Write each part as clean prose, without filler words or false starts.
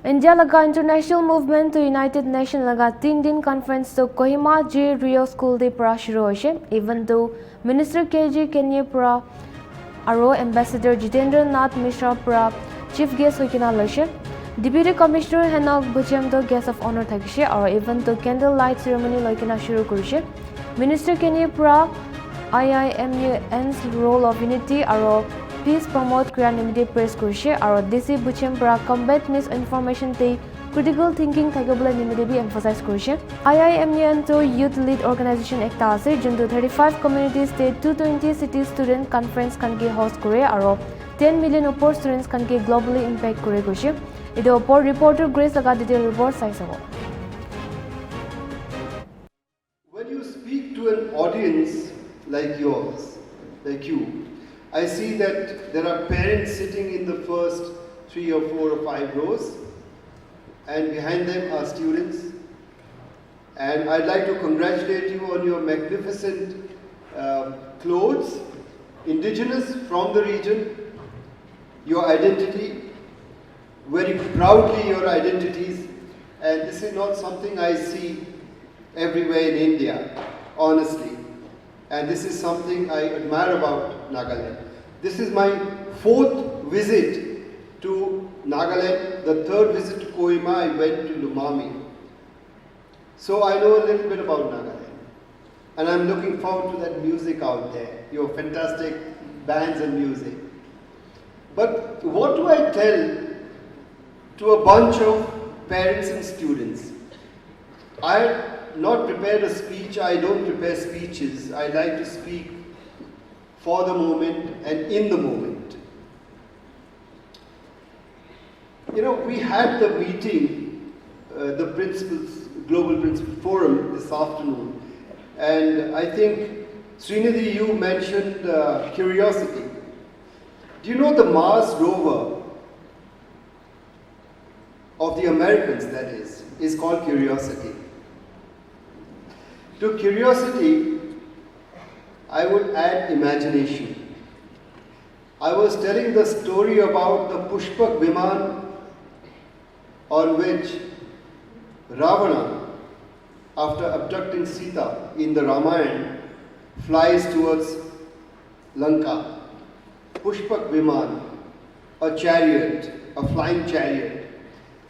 India laga international movement to United Nations laga 3 दिन conference to Kohima Rio School de pra shuru hoise. Even though Minister K.G Kenye pra aro Ambassador Jitendra Nath Misra pra chief guest hoikina loise. Deputy Commissioner Henok Buchem to guest of honor thakise aro even to candle light ceremony loikina shuru korise. Minister Kenye pra Iimun's role of unity aro peace promote Kriya nimide press korise aro DC Buchem pra combat misinformation te critical thinking thakibole nimide bi emphasize korise. Iimun to youth lead organization ekta ase juntu 35 communities te 220 city student conference kan ke host kore aro 10 million upor students kan ke globally impact kore korise. Ido upor reporter Grace laga detail report sai sabo. When you speak to an audience like yours, like you, I see that there are parents sitting in the first 3 or 4 or 5 rows, and behind them are students. And I'd like to congratulate you on your magnificent clothes, indigenous from the region, your identity, very proudly your identities, and this is not something I see everywhere in India, honestly. And this is something I admire about Nagaland. This is my 4th visit to Nagaland. The 3rd visit to Kohima, I went to Lumami. So I know a little bit about Nagaland. And I'm looking forward to that music out there, your fantastic bands and music. But what do I tell to a bunch of parents and students? I not prepared a speech. I don't prepare speeches. I like to speak for the moment and in the moment. You know, we had the meeting, the Principals, Global Principal Forum this afternoon, and I think Srinidhi, you mentioned curiosity. Do you know the Mars rover of the Americans, that is called Curiosity? To curiosity, I would add imagination. I was telling the story about the Pushpak Viman on which Ravana, after abducting Sita in the Ramayana, flies towards Lanka. Pushpak Viman, a chariot, a flying chariot.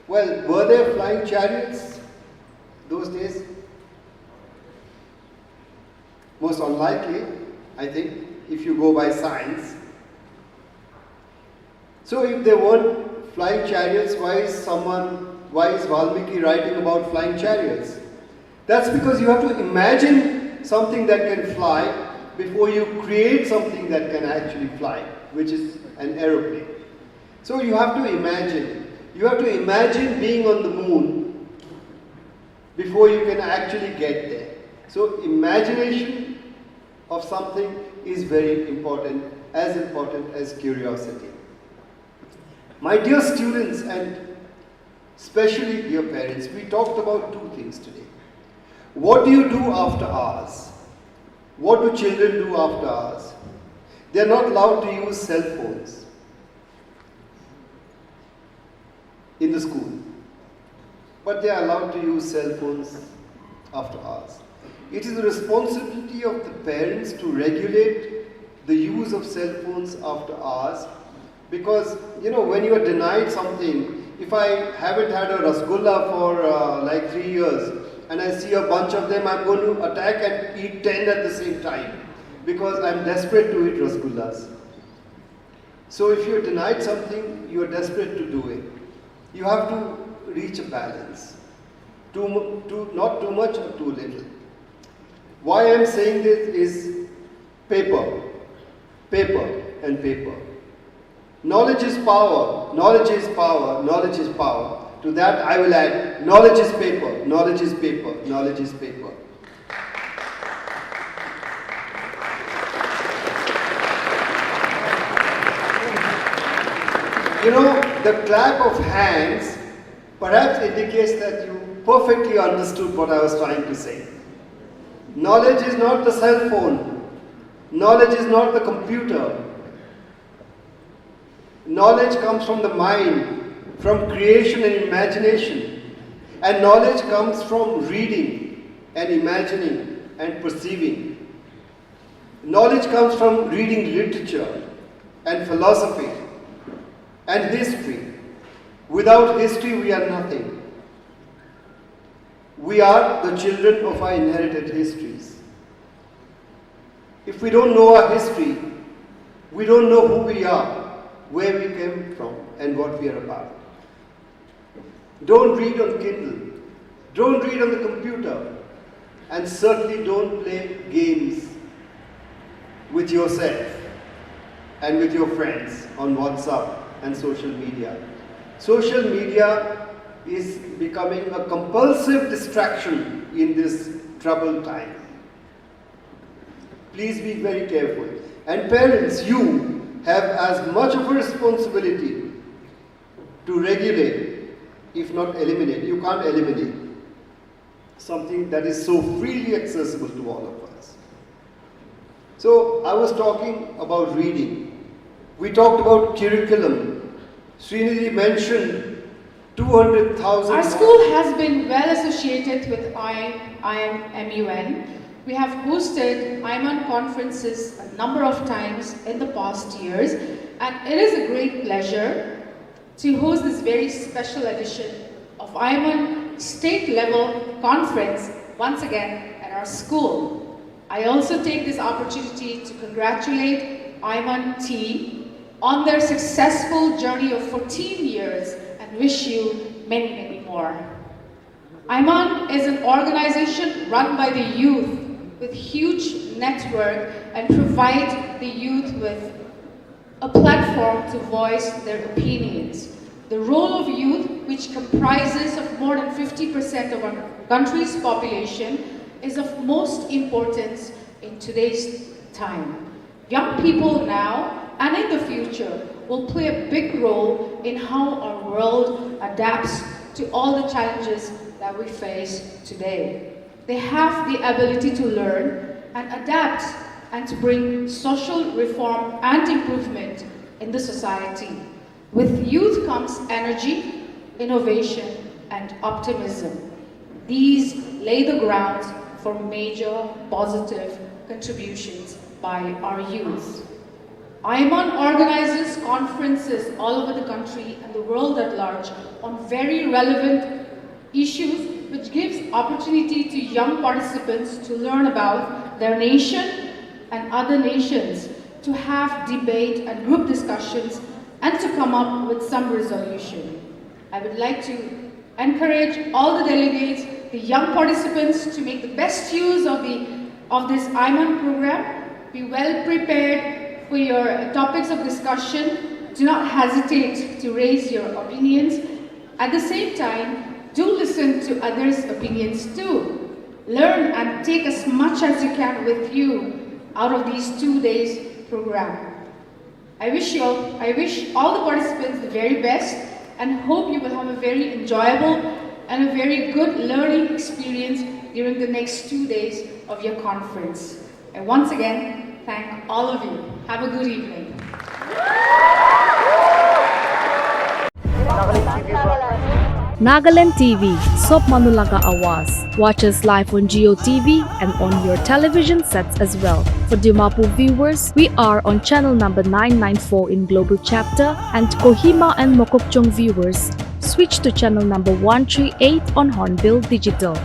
Well, were there flying chariots those days? Most unlikely, I think, if you go by science. So if there weren't flying chariots, why is Valmiki writing about flying chariots? That's because you have to imagine something that can fly before you create something that can actually fly, which is an aeroplane. So you have to imagine. You have to imagine being on the moon before you can actually get there. So imagination of something is very important as curiosity. My dear students and especially dear parents, we talked about 2 things today. What do you do after hours? What do children do after hours? They are not allowed to use cell phones in the school, but they are allowed to use cell phones after hours. It is the responsibility of the parents to regulate the use of cell phones after hours, because you know, when you are denied something, if I haven't had a rasgulla for like 3 years and I see a bunch of them, I'm going to attack and eat 10 at the same time because I'm desperate to eat rasgullas. So if you're denied something, you're desperate to do it. You have to reach a balance. Not too much or too little. Why I'm saying this is paper, and paper. Knowledge is power, knowledge is power, knowledge is power. To that I will add, knowledge is paper, knowledge is paper, knowledge is paper. You know, the clap of hands perhaps indicates that you perfectly understood what I was trying to say. Knowledge is not the cell phone. Knowledge is not the computer. Knowledge comes from the mind. from creation and imagination. And knowledge comes from reading and imagining and perceiving. Knowledge comes from reading literature and philosophy and history. Without history, we are nothing. We are the children of our inherited histories. If we don't know our history, we don't know who we are, where we came from, and what we are about. Don't read on Kindle. Don't read on the computer. And certainly don't play games with yourself and with your friends on WhatsApp and social media. Social media is becoming a compulsive distraction in this troubled time. Please be very careful. And parents, you have as much of a responsibility to regulate, if not eliminate. You can't eliminate something that is so freely accessible to all of us. So I was talking about reading. We talked about curriculum. Srinidhi mentioned 200,000. Our school has been well associated with Iimun. We have hosted Iimun conferences a number of times in the past years, and it is a great pleasure to host this very special edition of Iimun state level conference once again at our school. I also take this opportunity to congratulate Iimun team on their successful journey of 14 years and wish you many, many more. Iimun is an organization run by the youth with huge network and provide the youth with a platform to voice their opinions. The role of youth, which comprises of more than 50% of our country's population, is of most importance in today's time. Young people now and in the future will play a big role in how our world adapts to all the challenges that we face today. They have the ability to learn and adapt and to bring social reform and improvement in the society. With youth comes energy, innovation, and optimism. These lay the grounds for major positive contributions by our youth. Iimun organizes conferences all over the country and the world at large on very relevant issues, which gives opportunity to young participants to learn about their nation and other nations, to have debate and group discussions, and to come up with some resolution. I would like to encourage all the delegates, the young participants, to make the best use of this Iimun program. Be well prepared for your topics of discussion. Do not hesitate to raise your opinions. At the same time, do listen to others' opinions too. Learn and take as much as you can with you out of these 2 days program. I wish all the participants the very best and hope you will have a very enjoyable and a very good learning experience during the next 2 days of your conference. I once again thank all of you. Have a good evening. Nagaland TV, Sop Manulaga Awas. Watch us live on Geo TV and on your television sets as well. For Dimapur viewers, we are on channel number 994 in Global Chapter, and Kohima and Mokokchung viewers, switch to channel number 138 on Hornbill Digital.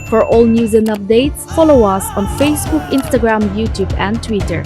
For all news and updates, follow us on Facebook, Instagram, YouTube, and Twitter.